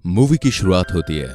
Movie की शुरुआत होती है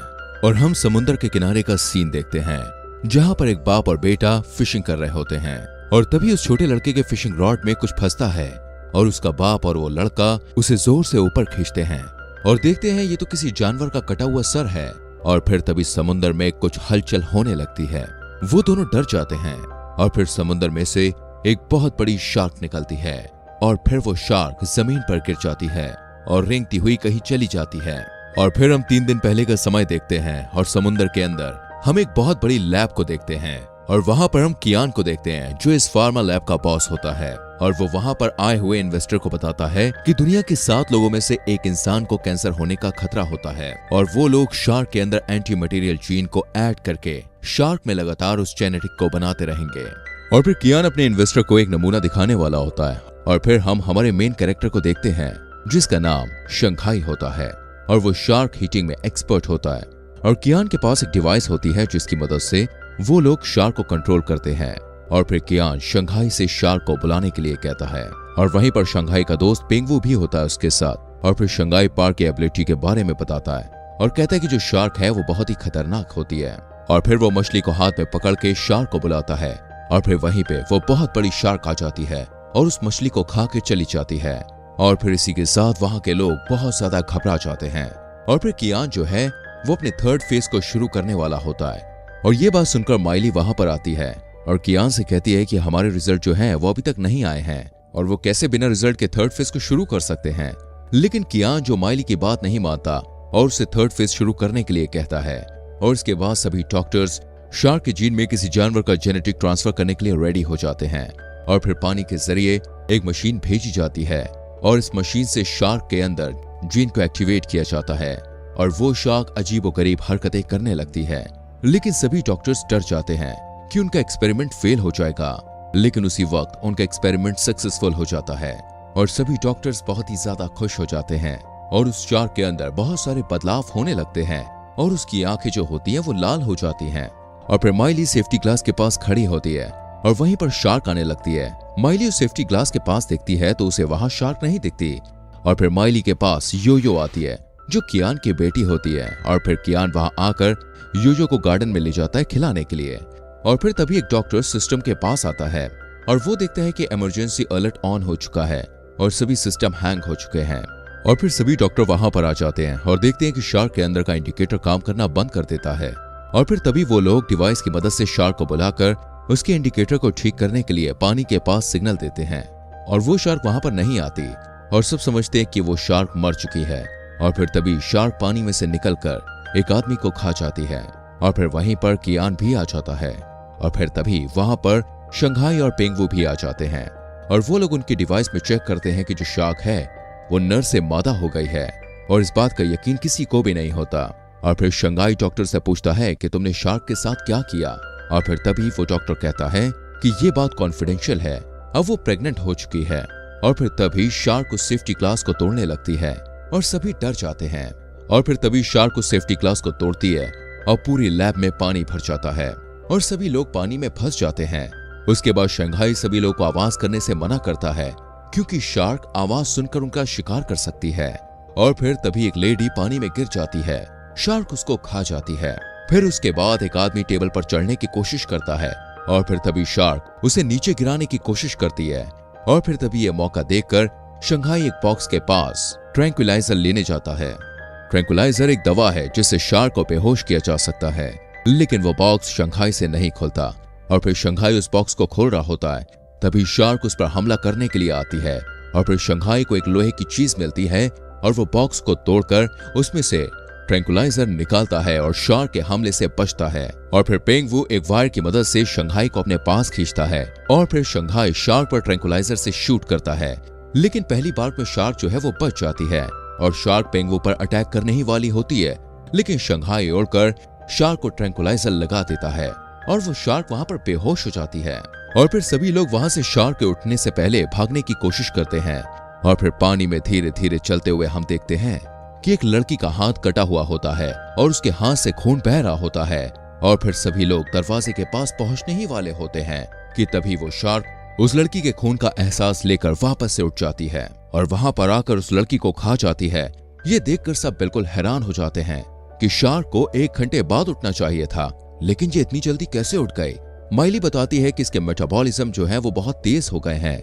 और हम समुद्र के किनारे का सीन देखते हैं जहां पर एक बाप और बेटा फिशिंग कर रहे होते हैं और तभी उस छोटे लड़के के फिशिंग रॉड में कुछ फंसता है और उसका बाप और वो लड़का उसे जोर से ऊपर खींचते हैं और देखते हैं ये तो किसी जानवर का कटा हुआ सर है। और फिर तभी समुद्र में कुछ हलचल होने लगती है। वो दोनों डर जाते हैं और फिर समुद्र में से एक बहुत बड़ी शार्क निकलती है और फिर वो शार्क जमीन पर गिर जाती है और रेंगती हुई कहीं चली जाती है। और फिर हम 3 दिन पहले का समय देखते हैं और समुद्र के अंदर हम एक बहुत बड़ी लैब को देखते हैं और वहां पर हम कियान को देखते हैं जो इस फार्मा लैब का बॉस होता है और वो वहां पर आए हुए इन्वेस्टर को बताता है कि दुनिया के 7 लोगों में से एक इंसान को कैंसर होने का खतरा होता है और वो लोग शार्क के अंदर एंटी मटेरियल जीन को ऐड करके शार्क में लगातार उस जेनेटिक को बनाते रहेंगे। और फिर कियान अपने इन्वेस्टर को एक नमूना दिखाने वाला होता है और फिर हम हमारे मेन कैरेक्टर को देखते हैं जिसका नाम शंघाई होता है और वो शार्क हीटिंग में एक्सपर्ट होता है और कियान के पास एक डिवाइस होती है जिसकी मदद से वो लोग शार्क को कंट्रोल करते हैं। और फिर कियान शंघाई से शार्क को बुलाने के लिए कहता है और वहीं पर शंघाई का दोस्त पेंगवू भी होता है उसके साथ। और फिर शंघाई पार्क की एबिलिटी के बारे में बताता है और कहता है कि जो शार्क है वो बहुत ही खतरनाक होती है। और फिर वो मछली को हाथ में पकड़ के शार्क को बुलाता है और फिर वहीं पे वो बहुत बड़ी शार्क आ जाती है और उस मछली को खा के चली जाती है। और फिर इसी के साथ वहां के लोग बहुत ज्यादा घबरा जाते हैं। और फिर कियान जो है वो अपने 3rd फेज को शुरू करने वाला होता है और ये बात सुनकर माइली वहां पर आती है और कियान से कहती है कि हमारे रिजल्ट जो हैं वो अभी तक नहीं आए हैं और वो कैसे बिना रिजल्ट के 3rd फेज को शुरू कर सकते हैं। लेकिन कियान जो माइली की बात नहीं मानता और उसे 3rd फेज शुरू करने के लिए कहता है। और इसके बाद सभी डॉक्टर्स शार्क के जीन में किसी जानवर का जेनेटिक ट्रांसफर करने के लिए रेडी हो जाते हैं और फिर पानी के जरिए एक मशीन भेजी जाती है और इस मशीन से शार्क के अंदर जीन को एक्टिवेट किया जाता है और वो शार्क अजीबोगरीब हरकतें करने लगती है। लेकिन सभी डॉक्टर्स डर जाते हैं कि उनका एक्सपेरिमेंट फेल हो जाएगा। लेकिन उसी वक्त उनका एक्सपेरिमेंट सक्सेसफुल हो जाता है और सभी डॉक्टर्स बहुत ही ज्यादा खुश हो जाते हैं और उस शार्क के अंदर बहुत सारे बदलाव होने लगते हैं और उसकी आंखें जो होती हैं वो लाल हो जाती हैं। और फिर माइली सेफ्टी ग्लास के पास खड़ी होती है और वहीं पर शार्क आने लगती है। माइली उस सेफ्टी ग्लास के पास देखती है तो उसे वहां शार्क नहीं दिखती। और फिर माइली के पास योयो आती है जो कियान की बेटी होती है और फिर कियान वहां आकर योयो को गार्डन में ले जाता है खिलाने के लिए। और फिर तभी एक डॉक्टर सिस्टम के पास आता है और वो देखता है कि इमरजेंसी अलर्ट ऑन हो चुका है और सभी सिस्टम हैंग हो चुके हैं। और फिर सभी डॉक्टर वहां पर आ जाते हैं और देखते हैं कि शार्क के अंदर का इंडिकेटर काम करना बंद कर देता है। और फिर तभी वो लोग डिवाइस की मदद से शार्क को बुलाकर उसके इंडिकेटर को ठीक करने के लिए पानी के पास सिग्नल देते हैं और वो शार्क वहां पर नहीं आती और सब समझते हैं कि वो शार्क मर चुकी है। और फिर तभी शार्क पानी में से निकलकर एक आदमी को खा जाती है और फिर वहीं पर कियान भी आ जाता है। और फिर तभी वहां पर शंघाई और पेंगवू भी आ जाते हैं और वो लोग उनकी डिवाइस में चेक करते हैं कि जो शार्क है वो नर से मादा हो गई है और इस बात का यकीन किसी को भी नहीं होता। और फिर शंघाई डॉक्टर से पूछता है कि तुमने शार्क के साथ क्या किया। और फिर तभी वो डॉक्टर कहता है कि ये बात कॉन्फिडेंशियल है, अब वो प्रेग्नेंट हो चुकी है। और फिर तभी शार्क उस सेफ्टी ग्लास को तोड़ने लगती है और सभी डर जाते हैं। और फिर तभी शार्क उस सेफ्टी ग्लास को तोड़ती है और पूरी लैब में पानी भर जाता है और सभी लोग पानी में फंस जाते हैं। उसके बाद शंघाई सभी लोग को आवाज करने से मना करता है क्योंकि शार्क आवाज सुनकर उनका शिकार कर सकती है। और फिर तभी एक लेडी पानी में गिर जाती है, शार्क उसको खा जाती है। फिर उसके बाद एक आदमी टेबल पर चढ़ने की कोशिश करता है और फिर तभी शार्क उसे नीचे गिराने की कोशिश करती है। और फिर तभी यह मौका देखकर शंघाई एक बॉक्स के पास ट्रैंक्विलाइजर लेने जाता है। ट्रैंक्विलाइजर एक दवा है जिससे शार्क को बेहोश किया जा सकता है। लेकिन वो बॉक्स शंघाई से नहीं खुलता और फिर शंघाई उस बॉक्स को खोल रहा होता है तभी शार्क उस पर हमला करने के लिए आती है। और फिर शंघाई को एक लोहे की चीज मिलती है और वो बॉक्स को तोड़कर उसमें से ट्रैंक्विलाइजर निकालता है और शार्क के हमले से बचता है। और फिर पेंगवू एक वायर की मदद से शंघाई को अपने पास खींचता है और फिर शंघाई शार्क पर ट्रैंक्विलाइजर से शूट करता है। लेकिन पहली बार में शार्क जो है वो बच जाती है और शार्क पेंगवू पर अटैक करने ही वाली होती है। लेकिन शंघाई उड़कर शार्क को ट्रैंक्विलाइजर लगा देता है और वो शार्क वहां पर बेहोश हो जाती है। और फिर सभी लोग वहां से शार्क के उठने से पहले भागने की कोशिश करते हैं। और फिर पानी में धीरे धीरे चलते हुए हम देखते हैं कि एक लड़की का हाथ कटा हुआ होता है और उसके हाथ से खून बह रहा होता है। और फिर सभी लोग दरवाजे के पास पहुंचने ही वाले होते हैं कि तभी वो शार्क उस लड़की के खून का एहसास लेकर वापस से उठ जाती है और वहां पर आकर उस लड़की को खा जाती है। ये देखकर सब बिल्कुल हैरान हो जाते हैं कि शार्क को 1 घंटे बाद उठना चाहिए था, लेकिन ये इतनी जल्दी कैसे उठ गए। माइली बताती है कि इसके मेटाबॉलिज्म जो है वो बहुत तेज हो गए हैं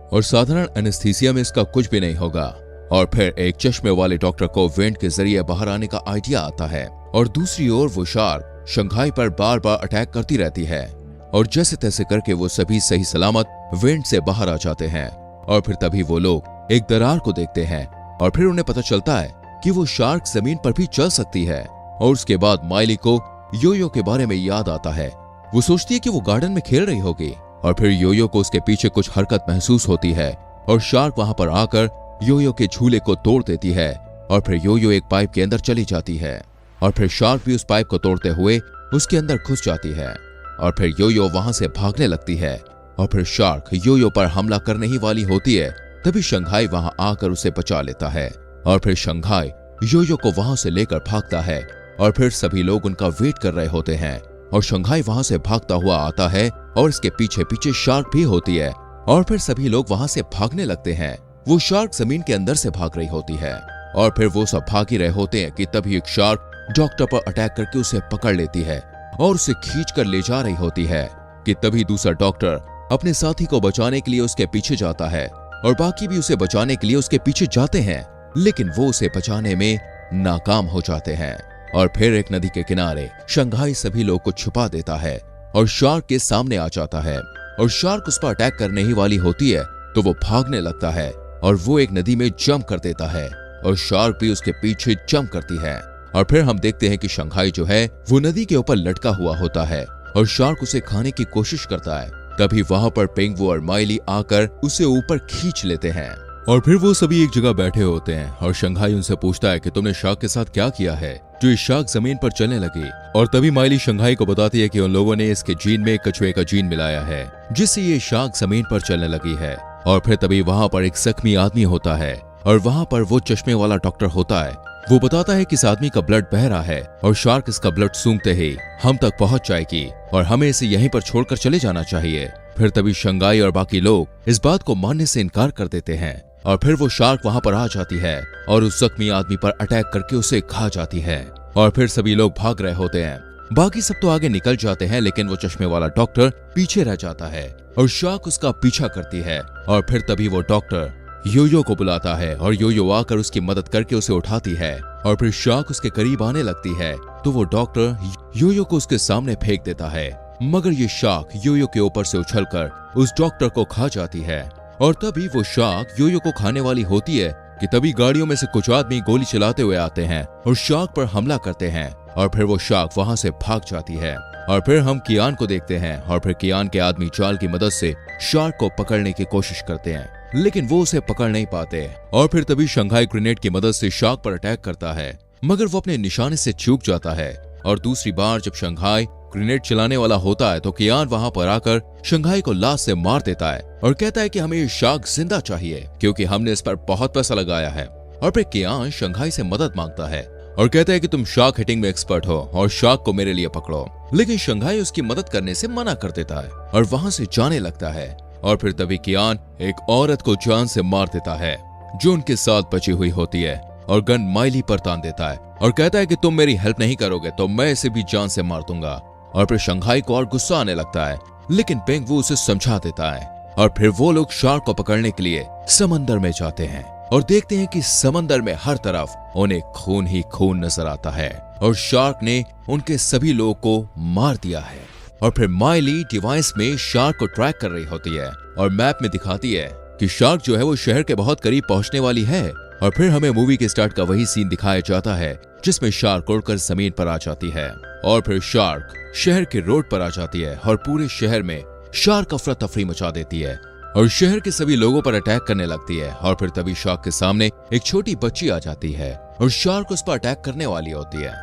और साधारण एनेस्थीसिया में इसका कुछ भी नहीं होगा। और फिर एक चश्मे वाले डॉक्टर को वेंट के जरिए बाहर आने का आइडिया आता है और दूसरी ओर वो शार्क शंघाई पर बार बार अटैक करती रहती है और जैसे तैसे करके वो सभी सही सलामत वेंट से बाहर आ जाते हैं। और फिर तभी वो लोग एक दरार को देखते हैं और फिर उन्हें पता चलता है कि वो शार्क जमीन पर भी चल सकती है। और उसके बाद माइली को योयो के बारे में याद आता है। वो सोचती है कि वो गार्डन में खेल रही होगी और फिर योयो को उसके पीछे कुछ हरकत महसूस होती है और शार्क वहां पर आकर योयो के झूले को तोड़ देती है और फिर योयो एक पाइप के अंदर चली जाती है और फिर शार्क भी उस पाइप को तोड़ते हुए उसके अंदर घुस जाती है और फिर योयो वहां से भागने लगती है और फिर शार्क योयो पर हमला करने ही वाली होती है। तभी शंघाई वहां आकर उसे बचा लेता है और फिर शंघाई योयो को वहां से लेकर भागता है और फिर सभी लोग उनका वेट कर रहे होते हैं और शंघाई वहां से भागता हुआ आता है और इसके पीछे पीछे शार्क भी होती है और फिर सभी लोग वहां से भागने लगते हैं। वो शार्क जमीन के अंदर से भाग रही होती है और फिर वो सब भाग ही रहे होते हैं कि तभी एक शार्क डॉक्टर पर अटैक करके उसे पकड़ लेती है और उसे खींच कर ले जा रही होती है कि तभी दूसरा डॉक्टर अपने साथी को बचाने के लिए उसके पीछे जाता है और बाकी भी उसे बचाने के लिए उसके पीछे जाते हैं, लेकिन वो उसे बचाने में नाकाम हो जाते हैं। और फिर एक नदी के किनारे शंघाई सभी लोग को छुपा देता है और शार्क के सामने आ जाता है और शार्क उस पर अटैक करने ही वाली होती है तो वो भागने लगता है और वो एक नदी में जंप कर देता है और शार्क भी उसके पीछे जंप करती है। और फिर हम देखते हैं कि शंघाई जो है वो नदी के ऊपर लटका हुआ होता है और शार्क उसे खाने की कोशिश करता है। तभी वहां पर पेंगवू और माइली आकर उसे ऊपर खींच लेते हैं और फिर वो सभी एक जगह बैठे होते हैं और शंघाई उनसे पूछता है कि तुमने शार्क के साथ क्या किया है जो इस शार्क जमीन पर चलने लगी। और तभी माइली शंघाई को बताती है कि उन लोगों ने इसके जीन में कछुए का जीन मिलाया है जिससे ये शार्क जमीन पर चलने लगी है। और फिर तभी वहां पर एक जख्मी आदमी होता है और वहां पर वो चश्मे वाला डॉक्टर होता है। वो बताता है कि इस आदमी का ब्लड बह रहा है और शार्क इसका ब्लड सूंघते ही हम तक पहुंच जाएगी और हमें इसे यहीं पर छोड़कर चले जाना चाहिए। फिर तभी शंघाई और बाकी लोग इस बात को मानने से इनकार कर देते हैं और फिर वो शार्क वहां पर आ जाती है और उस जख्मी आदमी पर अटैक करके उसे खा जाती है। और फिर सभी लोग भाग रहे होते हैं, बाकी सब तो आगे निकल जाते हैं, लेकिन वो चश्मे वाला डॉक्टर पीछे रह जाता है और शार्क उसका पीछा करती है। और फिर तभी वो डॉक्टर योयो को बुलाता है और योयो आकर उसकी मदद करके उसे उठाती है और फिर शार्क उसके करीब आने लगती है तो वो डॉक्टर योयो को उसके सामने फेंक देता है, मगर ये शार्क योयो के ऊपर से उछलकर उस डॉक्टर को खा जाती है। और तभी वो शार्क योयो को खाने वाली होती है कि तभी गाड़ियों में से कुछ आदमी गोली चलाते हुए आते हैं और शार्क पर हमला करते हैं और फिर वो शार्क वहां से भाग जाती है। और फिर हम कियान को देखते हैं और फिर कियान के आदमी जाल की मदद से शार्क को पकड़ने की कोशिश करते हैं, लेकिन वो उसे पकड़ नहीं पाते। और फिर तभी शंघाई ग्रेनेड की मदद से शार्क पर अटैक करता है, मगर वो अपने निशाने से चूक जाता है। और दूसरी बार जब शंघाई ग्रेनेड चलाने वाला होता है तो कियान वहां पर आकर शंघाई को लात से मार देता है और कहता है कि हमें ये शार्क जिंदा चाहिए क्योंकि हमने इस पर बहुत पैसा लगाया है। और फिर कियान शंघाई से मदद मांगता है और कहता है कि तुम शार्क हिटिंग में एक्सपर्ट हो और शार्क को मेरे लिए पकड़ो, लेकिन शंघाई उसकी मदद करने से मना कर देता है और वहां से जाने लगता है। और फिर तभी कियान एक औरत को जान से मार देता है जो उनके साथ बची हुई होती है और गन माइली पर तान देता है और कहता है कि तुम मेरी हेल्प नहीं करोगे तो मैं इसे भी जान से मार दूंगा। और फिर शंघाई को और गुस्सा आने लगता है, लेकिन पेंगवू उसे समझा देता है और फिर वो लोग शार्क को पकड़ने के लिए समंदर में जाते हैं और देखते हैं कि समंदर में हर तरफ उन्हें खून ही खून नजर आता है और शार्क ने उनके सभी लोगों को मार दिया है। और फिर माइली डिवाइस में शार्क को ट्रैक कर रही होती है और मैप में दिखाती है कि शार्क जो है वो शहर के बहुत करीब पहुंचने वाली है। और फिर हमें मूवी के स्टार्ट का वही सीन दिखाया जाता है जिसमें शार्क उड़कर जमीन पर आ जाती है और फिर शार्क शहर के रोड पर आ जाती है और पूरे शहर में शार्क अफरा तफरी मचा देती है और शहर के सभी लोगों पर अटैक करने लगती है। और फिर तभी शार्क के सामने एक छोटी बच्ची आ जाती है और शार्क उस पर अटैक करने वाली होती है,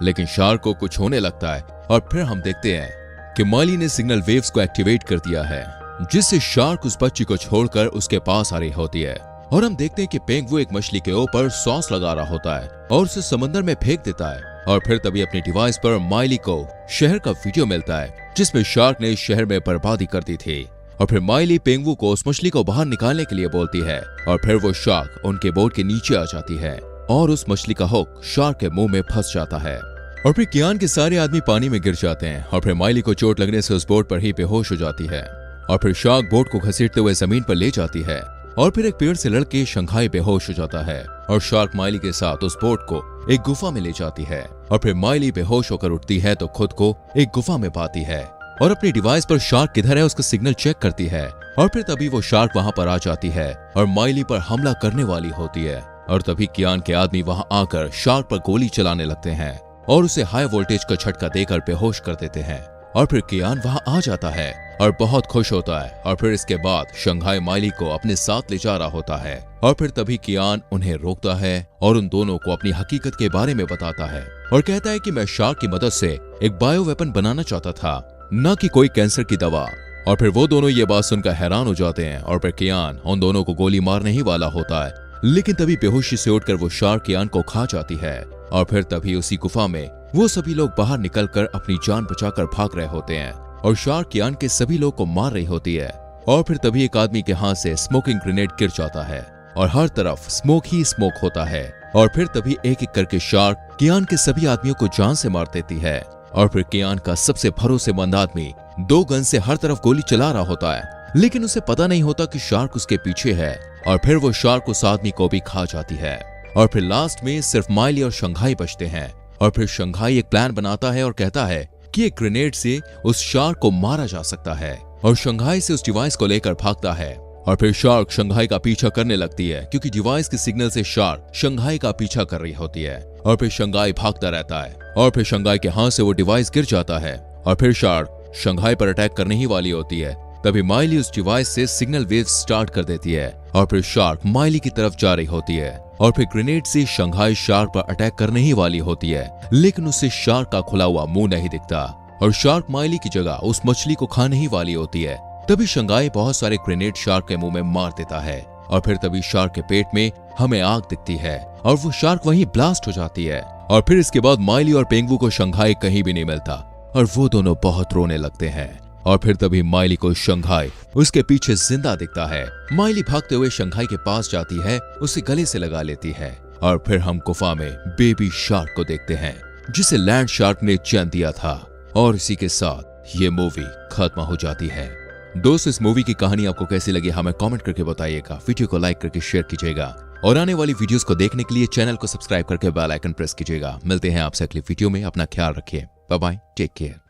लेकिन शार्क को कुछ होने लगता है। और फिर हम देखते हैं कि माइली ने सिग्नल वेव्स को एक्टिवेट कर दिया है जिससे शार्क उस बच्ची को छोड़कर उसके पास आ रही होती है। और हम देखते हैं कि पेंगवू एक मछली के ऊपर सॉस लगा रहा होता है और उसे समंदर में फेंक देता है। और फिर तभी अपनी डिवाइस पर माइली को शहर का वीडियो मिलता है जिसमें शार्क ने शहर में बर्बादी कर दी थी। और फिर माइली पेंगवू को उस मछली को बाहर निकालने के लिए बोलती है और फिर वो शार्क उनके बोट के नीचे आ जाती है और उस मछली का हुक शार्क के मुंह में फंस जाता है और फिर कियान के सारे आदमी पानी में गिर जाते हैं और फिर माइली को चोट लगने से उस बोट पर ही बेहोश हो जाती है और फिर शार्क बोट को घसीटते हुए जमीन पर ले जाती है और फिर एक पेड़ से लड़के शंघाई बेहोश हो जाता है और शार्क माइली के साथ उस बोट को एक गुफा में ले जाती है और फिर माइली बेहोश होकर उठती है तो खुद को एक गुफा में पाती है और अपनी डिवाइस पर शार्क किधर है उसका सिग्नल चेक करती है और फिर तभी वो शार्क वहां पर आ जाती है और माइली पर हमला करने वाली होती है और तभी कियान के आदमी वहां आकर शार्क पर गोली चलाने लगते हैं और उसे हाई वोल्टेज का झटका देकर बेहोश कर देते हैं और फिर कियान वहां आ जाता है और बहुत खुश होता है और फिर इसके बाद शंघाई माइली को अपने साथ ले जा रहा होता है और फिर तभी कियान उन्हें रोकता है और उन दोनों को अपनी हकीकत के बारे में बताता है और कहता है कि मैं शार्क की मदद से एक बायो वेपन बनाना चाहता था, न कि कोई कैंसर की दवा। और फिर वो दोनों ये बात सुनकर हैरान हो जाते हैं और फिर कियान उन दोनों को गोली मारने ही वाला होता है, लेकिन तभी बेहोशी से उठकर वो शार्क कियान को खा जाती है और फिर तभी उसी गुफा में वो सभी लोग बाहर निकलकर अपनी जान बचाकर भाग रहे होते हैं और शार्क कियान के सभी लोग को मार रही होती है और फिर तभी एक आदमी के हाथ से स्मोकिंग ग्रेनेड गिर जाता है और हर तरफ स्मोक ही स्मोक होता है और फिर तभी एक एक करके शार्क कियान के सभी आदमियों को जान से मार देती है और फिर कियान का सबसे भरोसेमंद आदमी 2 गन से हर तरफ गोली चला रहा होता है, लेकिन उसे पता नहीं होता कि शार्क उसके पीछे है और फिर वो शार्क उस आदमी को भी खा जाती है और फिर लास्ट में सिर्फ माइली और शंघाई बचते हैं और फिर शंघाई एक प्लान बनाता है और कहता है कि एक ग्रेनेड से उस शार्क को मारा जा सकता है और शंघाई से उस डिवाइस को लेकर भागता है और फिर शार्क शंघाई का पीछा करने लगती है क्योंकि डिवाइस के सिग्नल से शार्क शंघाई का पीछा कर रही होती है और फिर शंघाई भागता रहता है और फिर शंघाई के हाथ से वो डिवाइस गिर जाता है और फिर शार्क शंघाई पर अटैक करने ही वाली होती है। तभी माइली उस डिवाइस से सिग्नल वेव स्टार्ट कर देती है और फिर शार्क माइली की तरफ जा रही होती है और फिर ग्रेनेड से शंघाई शार्क पर अटैक करने ही वाली होती है, लेकिन उससे शार्क का खुला हुआ मुंह नहीं दिखता और शार्क माइली की जगह उस मछली को खाने ही वाली होती है। तभी शंघाई बहुत सारे ग्रेनेड शार्क के मुंह में मार देता है और फिर तभी शार्क के पेट में हमें आग दिखती है और वो शार्क वहीं ब्लास्ट हो जाती है और फिर इसके बाद माइली और पेंगू को शंघाई कहीं भी नहीं मिलता और वो दोनों बहुत रोने लगते हैं और फिर तभी माइली को शंघाई उसके पीछे जिंदा दिखता है। माइली भागते हुए शंघाई के पास जाती है, उसे गले से लगा लेती है और फिर हम गुफा में बेबी शार्क को देखते हैं जिसे लैंड शार्क ने जन्म दिया था और इसी के साथ ये मूवी खत्म हो जाती है। दोस्त, इस मूवी की कहानी आपको कैसी लगी हमें कमेंट करके बताइएगा, वीडियो को लाइक करके शेयर कीजिएगा और आने वाली वीडियोस को देखने के लिए चैनल को सब्सक्राइब करके बेल आइकन प्रेस कीजिएगा। मिलते हैं आपसे अगली वीडियो में, अपना ख्याल रखिए, बाय बाय, टेक केयर।